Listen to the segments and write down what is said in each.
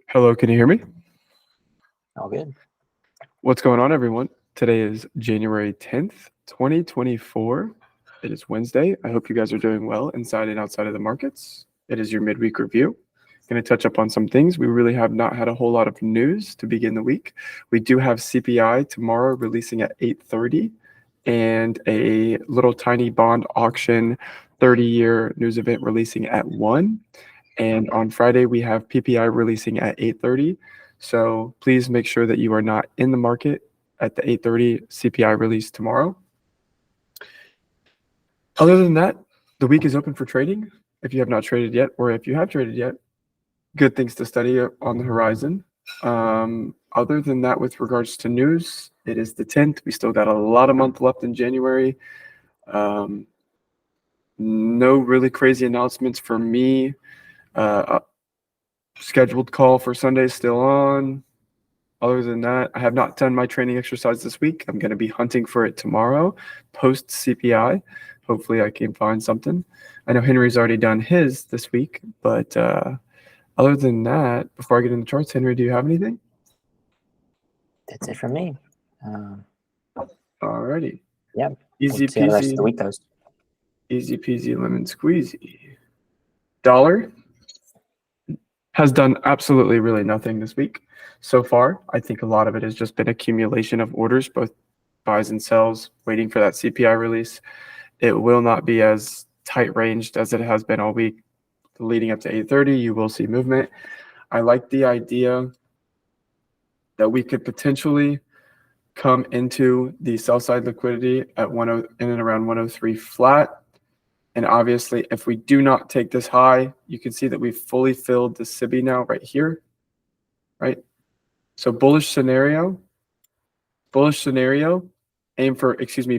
Hello, can you hear me? All good. What's going on, everyone? Today is January 10th, 2024. It is Wednesday. I hope you guys are doing well inside and outside of the markets. It is your midweek review. Going to touch up on some things. We really have not had a whole lot of news to begin the week. We do have CPI tomorrow releasing at 8:30 and a little tiny bond auction 30-year news event releasing at 1. And on Friday, we have PPI releasing at 8:30. So please make sure that you are not in the market at the 8:30 CPI release tomorrow. Other than that, the week is open for trading. If you have not traded yet, or if you have traded yet, good things to study on the horizon. Other than that, with regards to news, it is the 10th. We still got a lot of month left in January. No really crazy announcements for me. Scheduled call for Sunday is still on. Other than that, I have not done my training exercise this week. I'm going to be hunting for it tomorrow, post CPI. Hopefully I can find something. I know Henry's already done his this week, but other than that, before I get into the charts, Henry, do you have anything? That's it from me. Alrighty. Yeah. Easy See how the rest of the peasy. week goes. Easy peasy lemon squeezy. Dollar has done absolutely really nothing this week so far. I think a lot of it has just been accumulation of orders, both buys and sells, waiting for that CPI release. It will not be as tight ranged as it has been all week. Leading up to 8:30, you will see movement. I like the idea that we could potentially come into the sell side liquidity at 10 in and around 103 flat. And obviously, if we do not take this high, you can see that we've fully filled the SIBI now right here, right? So bullish scenario, aim for,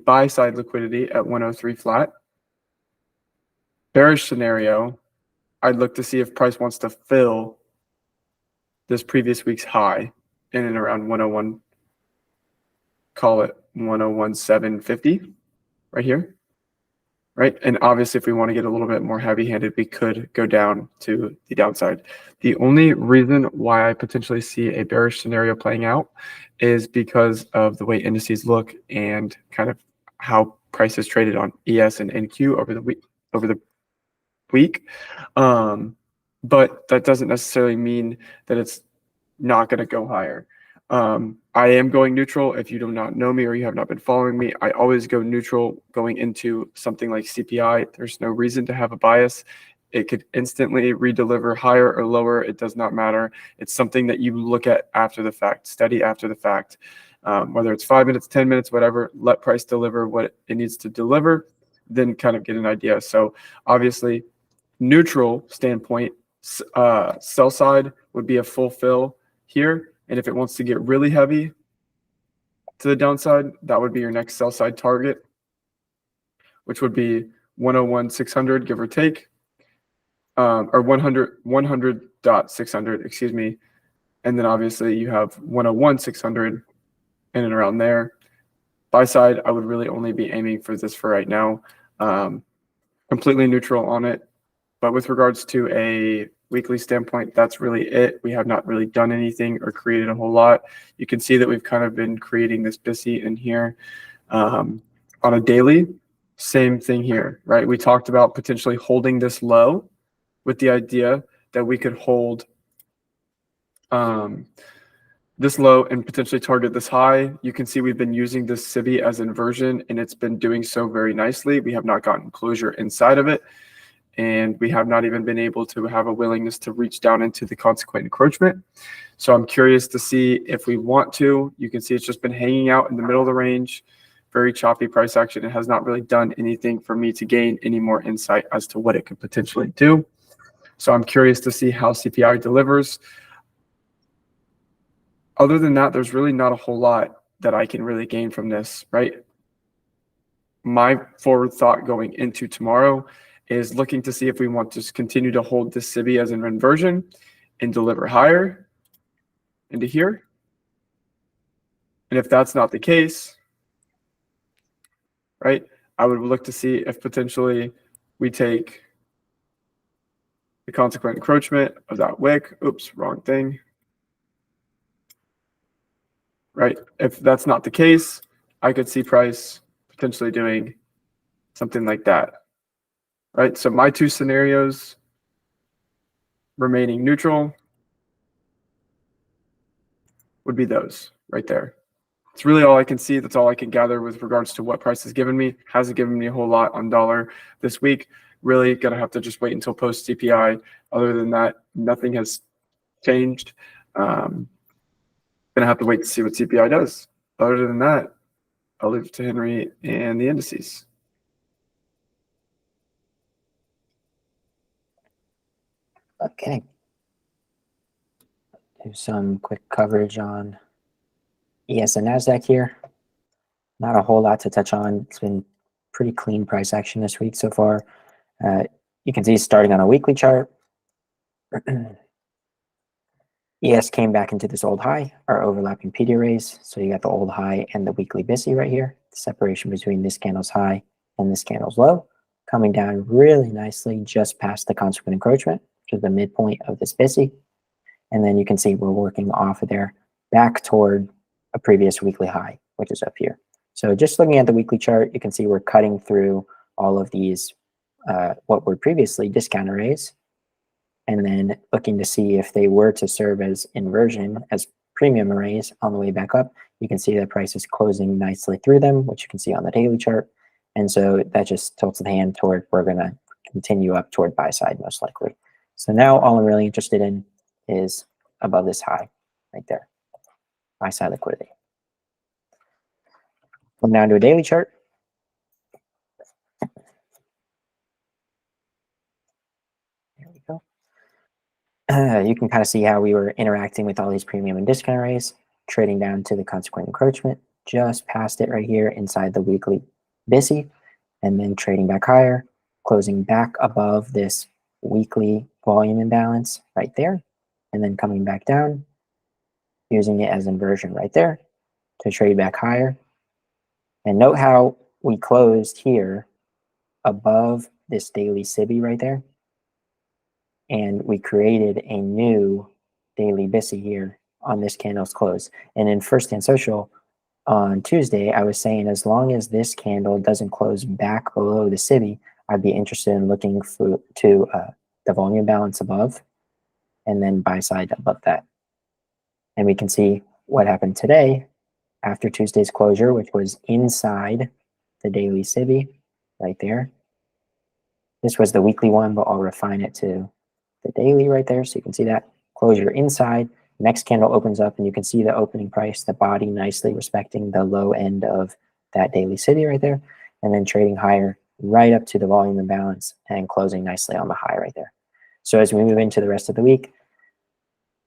buy side liquidity at 103 flat. Bearish scenario, I'd look to see if price wants to fill this previous week's high in and around 101, call it 101.750 right here. Right. And obviously, if we want to get a little bit more heavy handed, we could go down to the downside. The only reason why I potentially see a bearish scenario playing out is because of the way indices look and kind of how prices traded on ES and NQ over the week. But that doesn't necessarily mean that it's not going to go higher. I am going neutral. If you do not know me or you have not been following me, I always go neutral going into something like CPI. There's no reason to have a bias. It could instantly redeliver higher or lower. It does not matter. It's something that you look at after the fact, study after the fact, whether it's 5 minutes, 10 minutes, whatever, let price deliver what it needs to deliver, then kind of get an idea. So obviously, neutral standpoint, sell side would be a full fill here. And if it wants to get really heavy to the downside, that would be your next sell side target, which would be 101.600, give or take, or 100.600, excuse me. And then obviously you have 101.600 in and around there. Buy side, I would really only be aiming for this for right now. Completely neutral on it. But with regards to a weekly standpoint, that's really it. We have not really done anything or created a whole lot. You can see that we've kind of been creating this BISI in here. On a daily, same thing here, right? We talked about potentially holding this low with the idea that we could hold this low and potentially target this high. You can see we've been using this SIBI as inversion, and it's been doing so very nicely. We have not gotten closure inside of it. And we have not even been able to have a willingness to reach down into the consequent encroachment. So I'm curious to see if we want to. You can see it's just been hanging out in the middle of the range, very choppy price action. It has not really done anything for me to gain any more insight as to what it could potentially do. So I'm curious to see how CPI delivers. Other than that, there's really not a whole lot that I can really gain from this, right? My forward thought going into tomorrow is looking to see if we want to continue to hold this SIBI as an inversion and deliver higher into here. And if that's not the case, right, I would look to see if potentially we take the consequent encroachment of that wick. Oops, wrong thing. right? If that's not the case, I could see price potentially doing something like that, right? So my two scenarios remaining neutral would be those right there. It's really all I can see. That's all I can gather with regards to what price has given me. Hasn't given me a whole lot on dollar this week. Really gonna have to just wait until post CPI. Other than that, nothing has changed. Gonna have to wait to see what CPI does. Other than that, I'll leave it to Henry and the indices. Okay. Do some quick coverage on ES and NASDAQ here. Not a whole lot to touch on. It's been pretty clean price action this week so far. You can see starting on a weekly chart, ES came back into this old high, our overlapping PD arrays. So you got the old high and the weekly BISI right here. The separation between this candle's high and this candle's low, coming down really nicely just past the consequent encroachment, which is the midpoint of this BISI. And then you can see we're working off of there back toward a previous weekly high, which is up here. So just looking at the weekly chart, you can see we're cutting through all of these, what were previously discount arrays, and then looking to see if they were to serve as inversion, as premium arrays on the way back up. You can see the price is closing nicely through them, which you can see on the daily chart. And so that just tilts the hand toward we're going to continue up toward buy side most likely. So now all I'm really interested in is above this high right there, buy side liquidity. Come down to a daily chart. There we go. You can kind of see how we were interacting with all these premium and discount arrays, trading down to the consequent encroachment, just past it right here inside the weekly BISI, and then trading back higher, closing back above this weekly volume imbalance right there, and then coming back down, using it as inversion right there to trade back higher. And note how we closed here above this daily SIBI right there. And we created a new daily BISI here on this candle's close. And in First and Social on Tuesday, I was saying as long as this candle doesn't close back below the SIBI, I'd be interested in looking to the volume balance above and then buy side above that. And we can see what happened today after Tuesday's closure, which was inside the daily SIBI right there. This was the weekly one, but I'll refine it to the daily right there. So you can see that closure inside. Next candle opens up and you can see the opening price, the body nicely respecting the low end of that daily SIBI right there, and then trading higher right up to the volume imbalance and closing nicely on the high right there. So as we move into the rest of the week,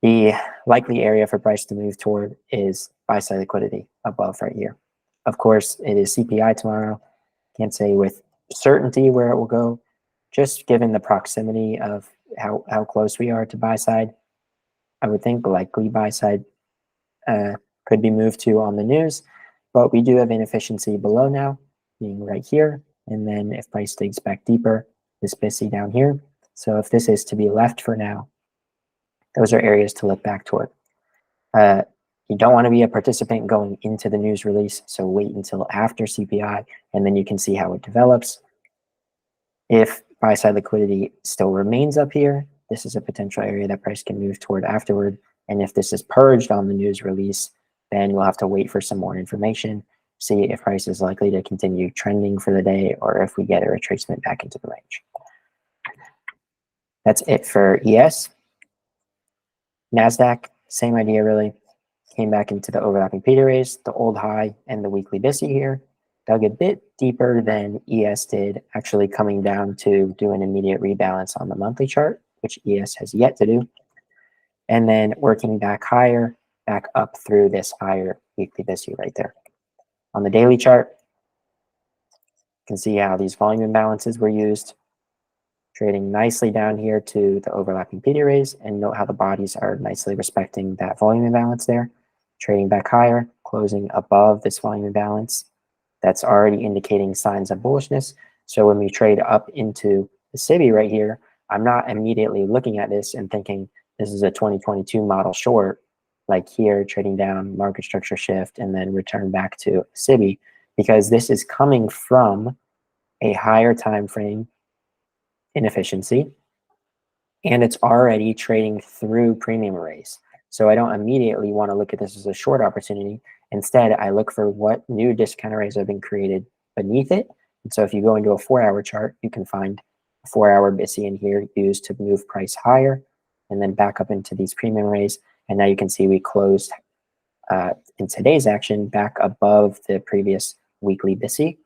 the likely area for price to move toward is buy side liquidity above right here. Of course, it is CPI tomorrow. Can't say with certainty where it will go, just given the proximity of how close we are to buy side. I would think likely buy side could be moved to on the news, but we do have inefficiency below now, being right here. And then if price digs back deeper, this BISI down here. So if this is to be left for now, those are areas to look back toward. You don't want to be a participant going into the news release, so wait until after CPI, and then you can see how it develops. If buy side liquidity still remains up here, this is a potential area that price can move toward afterward. And if this is purged on the news release, then you'll have to wait for some more information, see if price is likely to continue trending for the day or if we get a retracement back into the range. That's it for ES. NASDAQ, same idea really. Came back into the overlapping P arrays, the old high and the weekly BISI here. Dug a bit deeper than ES did, actually coming down to do an immediate rebalance on the monthly chart, which ES has yet to do. And then working back higher, back up through this higher weekly BISI right there. On the daily chart, you can see how these volume imbalances were used, trading nicely down here to the overlapping PD arrays, and note how the bodies are nicely respecting that volume imbalance there. Trading back higher, closing above this volume imbalance. That's already indicating signs of bullishness. So when we trade up into the SIBI right here, I'm not immediately looking at this and thinking this is a 2022 model short. like here, trading down, market structure shift, and then return back to SIBI, because this is coming from a higher time frame inefficiency, and it's already trading through premium arrays. So I don't immediately want to look at this as a short opportunity. Instead, I look for what new discount arrays have been created beneath it. And so if you go into a 4-hour chart, you can find a 4-hour BISI in here used to move price higher and then back up into these premium arrays. And now you can see we closed in today's action back above the previous weekly BISI.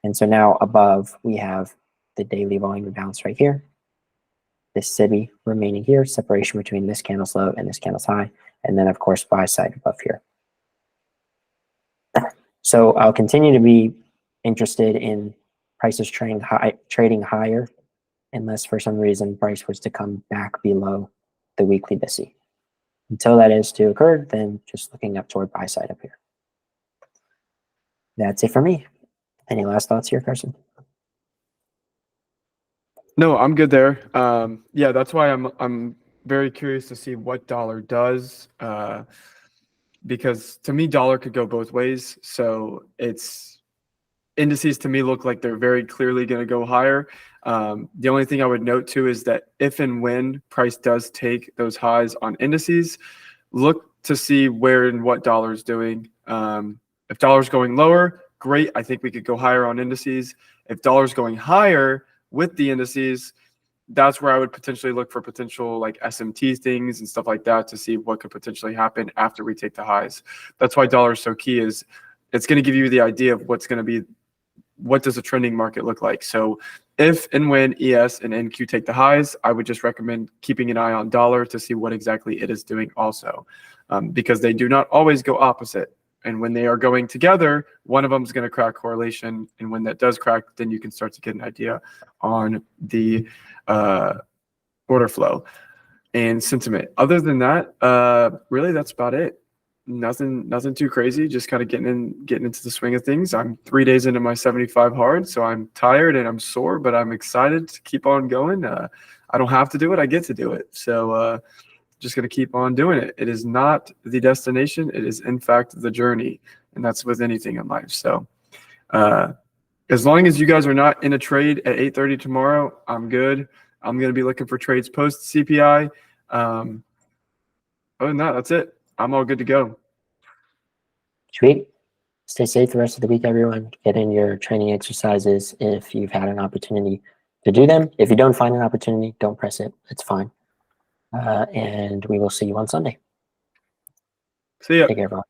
And so now above, we have the daily volume imbalance right here. This SIBI remaining here, separation between this candle's low and this candle's high. And then, of course, buy side above here. So I'll continue to be interested in prices trading higher unless for some reason price was to come back below the weekly BISI. Until that is to occur, then just looking up toward buy side up here. That's it for me. Any last thoughts here, Carson? No, I'm good there. Yeah, that's why I'm very curious to see what dollar does, because to me, dollar could go both ways. So it's indices to me look like they're very clearly going to go higher. The only thing I would note too is that if and when price does take those highs on indices, look to see where and what dollar is doing. If dollar's going lower, great. I think we could go higher on indices. If dollar's going higher with the indices, that's where I would potentially look for potential like SMT things and stuff like that to see what could potentially happen after we take the highs. That's why dollar is so key, is it's going to give you the idea of what's going to be, what does a trending market look like. So if and when ES and NQ take the highs, I would just recommend keeping an eye on dollar to see what exactly it is doing also, because they do not always go opposite. And when they are going together, one of them is going to crack correlation. And when that does crack, then you can start to get an idea on the order flow and sentiment. Other than that, really, that's about it. Nothing too crazy. Just kind of getting into the swing of things. I'm 3 days into my 75 hard, so I'm tired and I'm sore, but I'm excited to keep on going. I don't have to do it. I get to do it. So just going to keep on doing it. It is not the destination. It is, in fact, the journey. And that's with anything in life. So as long as you guys are not in a trade at 8:30 tomorrow, I'm good. I'm going to be looking for trades post CPI. Other than that, that's it. I'm all good to go. Sweet. Stay safe the rest of the week, everyone. Get in your training exercises if you've had an opportunity to do them. If you don't find an opportunity, don't press it. It's fine. And we will see you on Sunday. See ya. Take care, everyone.